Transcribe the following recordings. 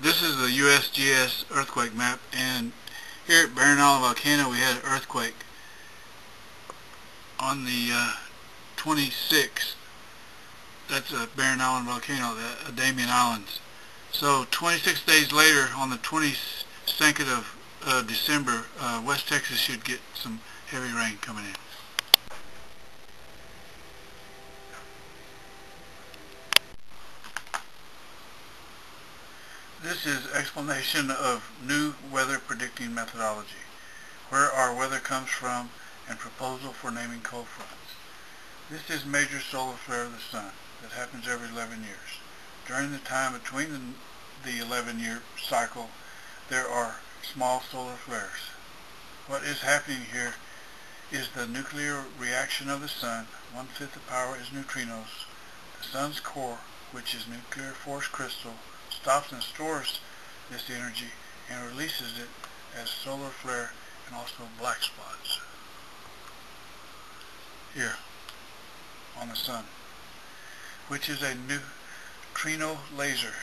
This is the USGS earthquake map, and here at Barren Island Volcano we had an earthquake on the 26th. That's a Barren Island Volcano, the Damien Islands. So 26 days later, on the 22nd of December, West Texas should get some heavy rain coming in. This is explanation of new weather predicting methodology, where our weather comes from, and proposal for naming cold fronts. This is major solar flare of the sun that happens every 11 years. During the time between the 11-year cycle, there are small solar flares. What is happening here is the nuclear reaction of the sun. 1/5 the power is neutrinos. The sun's core, which is nuclear force crystal, stops and stores this energy and releases it as solar flare and also black spots here on the sun, which is a neutrino laser,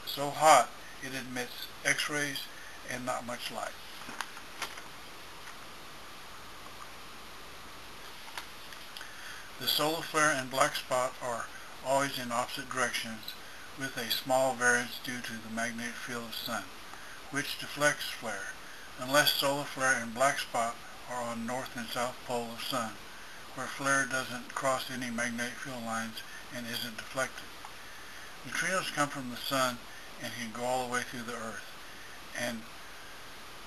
so hot it emits X-rays and not much light. The solar flare and black spot are always in opposite directions, with a small variance due to the magnetic field of the sun, which deflects flare, unless solar flare and black spot are on north and south pole of sun, where flare doesn't cross any magnetic field lines and isn't deflected. Neutrinos come from the sun and can go all the way through the earth, and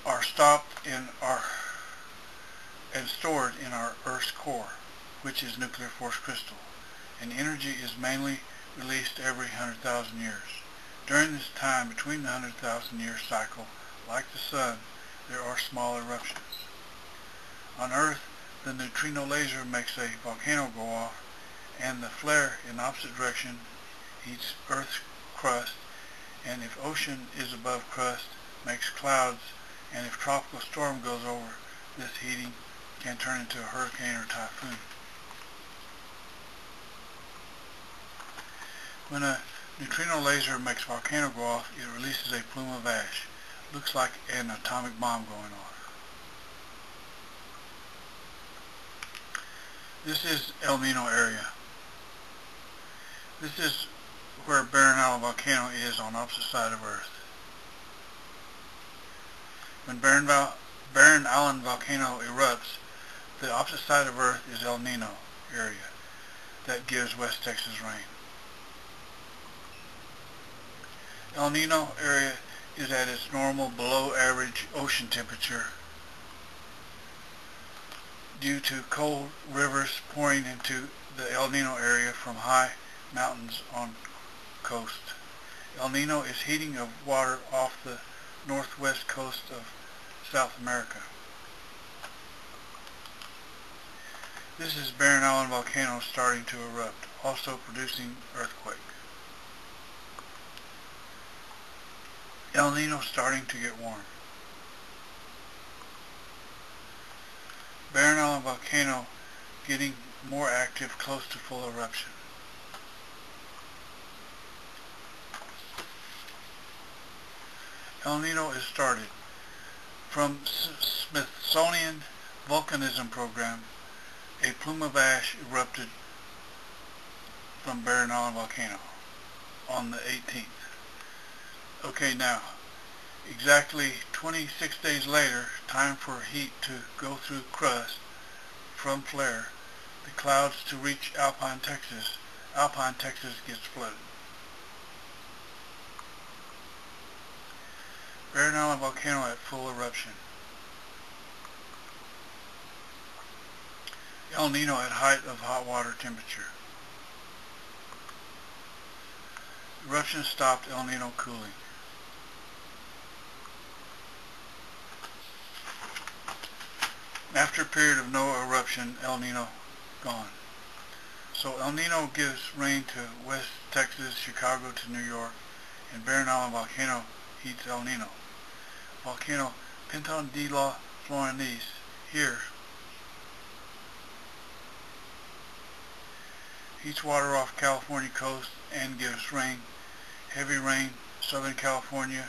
are stopped in and stored in our Earth's core, which is nuclear force crystal, and energy is mainly released every 100,000 years. During this time between the 100,000 year cycle, like the sun, there are small eruptions. On Earth, the neutrino laser makes a volcano go off, and the flare in opposite direction heats Earth's crust, and if ocean is above crust, makes clouds, and if tropical storm goes over, this heating can turn into a hurricane or typhoon. When a neutrino laser makes a volcano go off, it releases a plume of ash. Looks like an atomic bomb going off. This is El Nino area. This is where Barren Island Volcano is on opposite side of Earth. When Barren Island Volcano erupts, the opposite side of Earth is El Nino area. That gives West Texas rain. El Nino area is at its normal below average ocean temperature due to cold rivers pouring into the El Nino area from high mountains on coast. El Nino is heating of water off the northwest coast of South America. This is Barren Island Volcano starting to erupt, also producing earthquake. El Nino starting to get warm. Barren Island Volcano getting more active, close to full eruption. El Nino is started. From Smithsonian Volcanism Program, a plume of ash erupted from Barren Island Volcano on the 18th. Okay, now, exactly 26 days later, time for heat to go through crust from flare, the clouds to reach Alpine, Texas. Alpine, Texas gets flooded. Barren Island Volcano at full eruption. El Nino at height of hot water temperature. Eruption stopped, El Nino cooling. After a period of no eruption, El Nino gone. So El Nino gives rain to West Texas, Chicago to New York, and Barren Island Volcano heats El Nino. Volcano Pinton de la Florenese here heats water off California coast and gives rain, heavy rain, Southern California,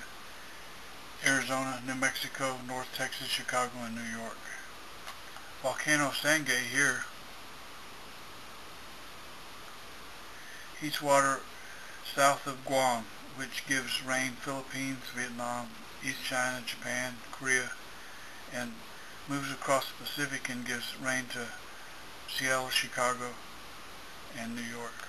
Arizona, New Mexico, North Texas, Chicago, and New York. Volcano Sangay here heats water south of Guam, which gives rain Philippines, Vietnam, East China, Japan, Korea, and moves across the Pacific and gives rain to Seattle, Chicago, and New York.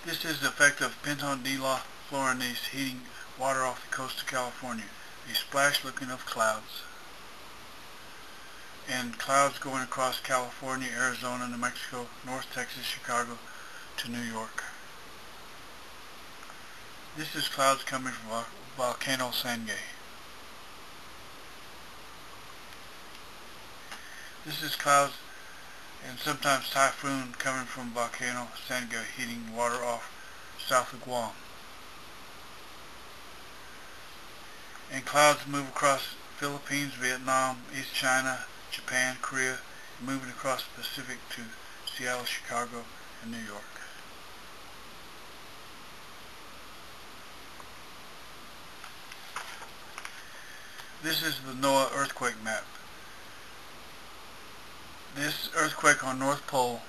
This is the effect of Penton de la Florinese heating water off the coast of California. A splash looking of clouds. And clouds going across California, Arizona, New Mexico, North Texas, Chicago to New York. This is clouds coming from Volcano Sangay. This is clouds and sometimes typhoon coming from Volcano Sangay heating water off south of Guam. And clouds move across Philippines, Vietnam, East China, Japan, Korea, and moving across the Pacific to Seattle, Chicago, and New York. This is the NOAA earthquake map. This earthquake on North Pole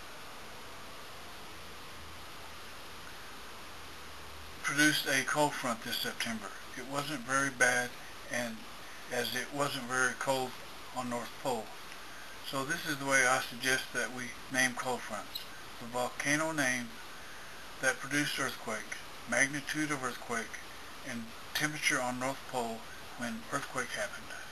produced a cold front this September. It wasn't very bad, and as it wasn't very cold on North Pole. So this is the way I suggest that we name cold fronts. The volcano name that produced earthquake, magnitude of earthquake, and temperature on North Pole when earthquake happened.